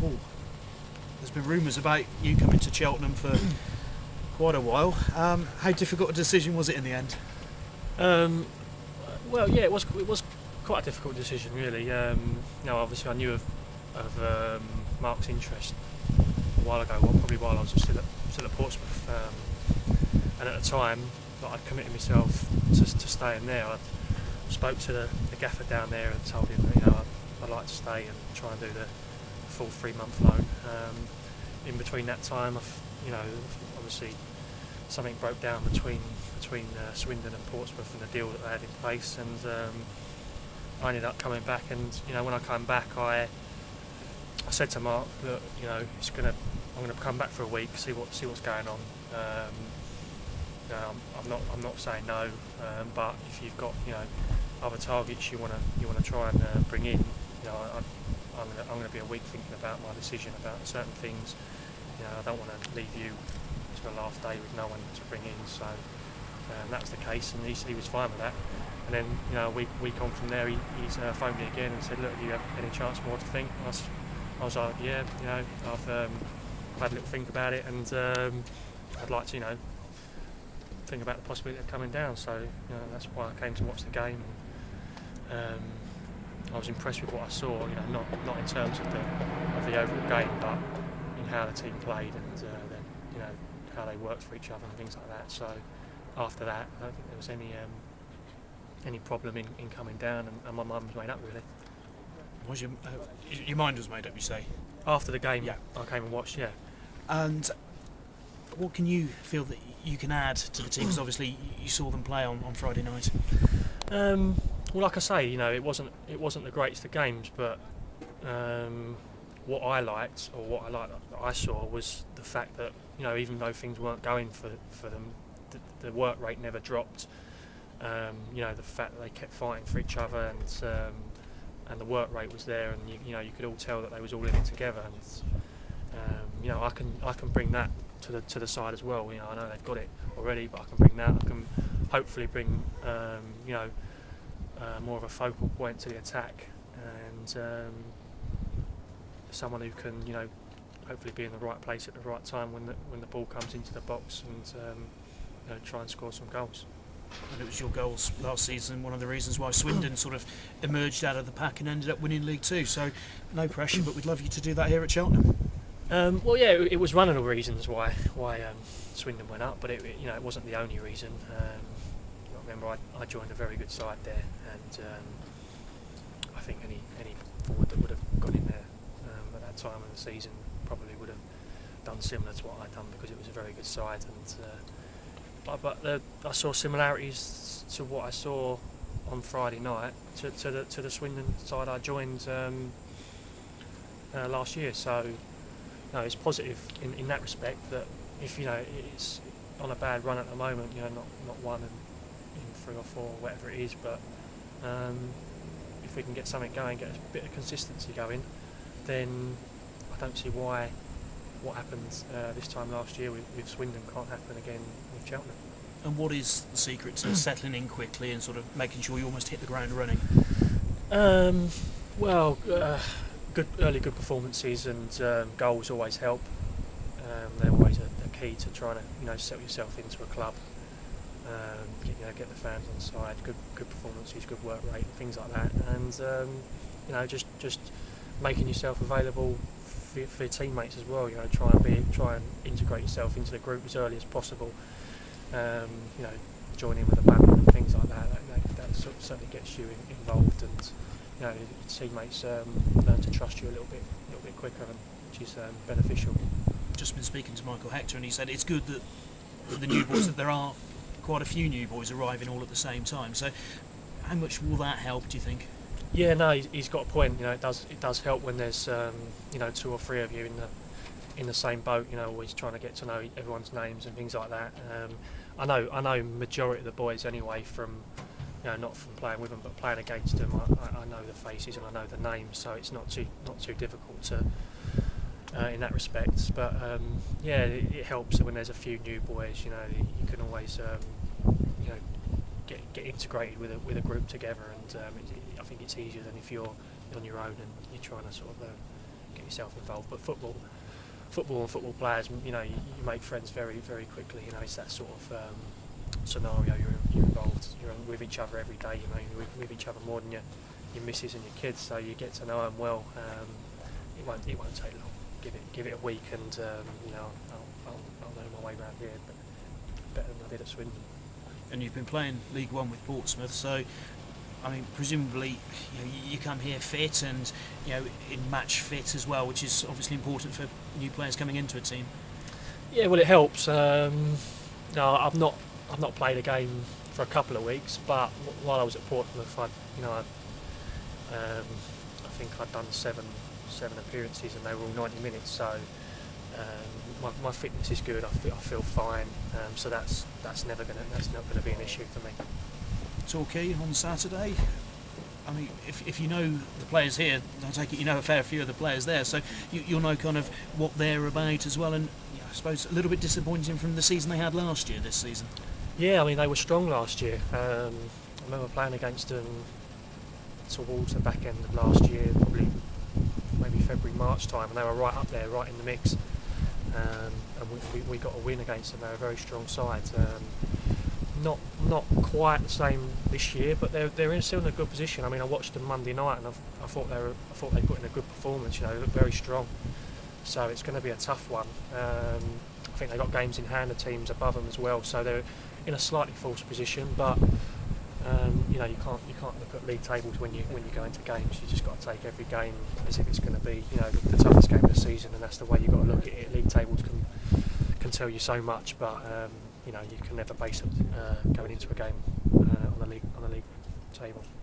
Paul, there's been rumours about you coming to Cheltenham for quite a while. How difficult a decision was it in the end? Well, yeah, it was quite a difficult decision, really. Obviously I knew of Mark's interest a while ago, probably while I was still at Portsmouth, and at the time, I'd committed myself to staying there. I spoke to the gaffer down there and told him that I'd like to stay and try and do the full 3-month loan. In between that time, obviously something broke down between Swindon and Portsmouth and the deal that they had in place, and I ended up coming back. And when I came back, I said to Mark, look, I'm going to come back for a week, see what's going on. I'm not saying no, but if you've got other targets you want to try and bring in, I'm going to be a week thinking about my decision about certain things. I don't want to leave you to the last day with no one to bring in. So that was the case, and he was fine with that. And then a week on from there, he's phoned me again and said, look, do you have any chance more to think? I was like, yeah, I've had a little think about it, and I'd like to think about the possibility of coming down. So that's why I came to watch the game. I was impressed with what I saw, not in terms of the overall game, but in how the team played and how they worked for each other and things like that. So after that, I don't think there was any problem in coming down, and my mind was made up, really. Was your mind was made up, you say? After the game, yeah. I came and watched, yeah. And what can you feel that you can add to the team? Because obviously you saw them play on Friday night. Well, like I say, it wasn't the greatest of games, but what I liked that I saw was the fact that even though things weren't going for them, the work rate never dropped. The fact that they kept fighting for each other, and the work rate was there, and you could all tell that they was all in it together. And I can bring that to the side as well. I know they've got it already, but I can bring that. I can hopefully bring more of a focal point to the attack, and someone who can hopefully be in the right place at the right time when the ball comes into the box, and try and score some goals. And it was your goals last season, one of the reasons why Swindon sort of emerged out of the pack and ended up winning League Two. So no pressure, but we'd love you to do that here at Cheltenham. Well, yeah, it was one of the reasons why Swindon went up, but it wasn't the only reason. I remember I joined a very good side there, and I think any forward that would have gone in there at that time of the season probably would have done similar to what I'd done, because it was a very good side. And but I saw similarities to what I saw on Friday night to the Swindon side I joined last year. So it's positive in that respect, that if it's on a bad run at the moment, not one in 3 or 4, whatever it is, but if we can get something going, get a bit of consistency going, then I don't see why what happened this time last year with Swindon can't happen again with Cheltenham. And what is the secret to settling in quickly and sort of making sure you almost hit the ground running? Good performances and goals always help. They're always a key to trying to settle yourself into a club. Get the fans on side. Good performances, good work rate, things like that, and just making yourself available for your teammates as well. Try and integrate yourself into the group as early as possible. Join in with the banter and things like that. That certainly gets you involved, and your teammates learn to trust you a little bit quicker, which is beneficial. Just been speaking to Michael Hector, and he said it's good that the new boys, that there are quite a few new boys arriving all at the same time. So, how much will that help, do you think? Yeah, no, he's got a point. It does help when there's 2 or 3 of you in the same boat. Always trying to get to know everyone's names and things like that. I know majority of the boys anyway from not from playing with them, but playing against them. I know the faces and I know the names, so it's not too difficult to in that respect. But it helps when there's a few new boys. You can always get integrated with a group together, and I think it's easier than if you're on your own and you're trying to sort of get yourself involved. But football and football players, you make friends very, very quickly. It's that sort of scenario. You're involved. You're with each other every day. You're with each other more than your missus and your kids. So you get to know them well. It won't take long. Give it a week, and I'll know my way around here, but better than I did at Swindon. And you've been playing League One with Portsmouth, so I mean, presumably, you come here fit and in match fit as well, which is obviously important for new players coming into a team. Yeah, well, it helps. No, I've not played a game for a couple of weeks, but while I was at Portsmouth, I think I'd done seven appearances, and they were all 90 minutes. So my fitness is good. I feel fine. So that's not gonna be an issue for me. Torquay on Saturday. I mean, if you know the players here, I take it you know a fair few of the players there, so you'll know kind of what they're about as well. And I suppose a little bit disappointing from the season they had last year. This season. Yeah, I mean they were strong last year. I remember playing against them towards the back end of last year, probably maybe February, March time, and they were right up there, right in the mix. And we got a win against them. They're a very strong side. Not quite the same this year, but they're still in a good position. I mean, I watched them Monday night, and I thought they put in a good performance. They look very strong. So it's going to be a tough one. I think they got games in hand, the teams above them as well. So they're in a slightly false position, but you can't look at league tables when you go into games. You just got to take every game as if it's going to be the toughest game of the season, and that's the way you got to look at it. League tables can tell you so much, but you can never base it going into a game on the league table.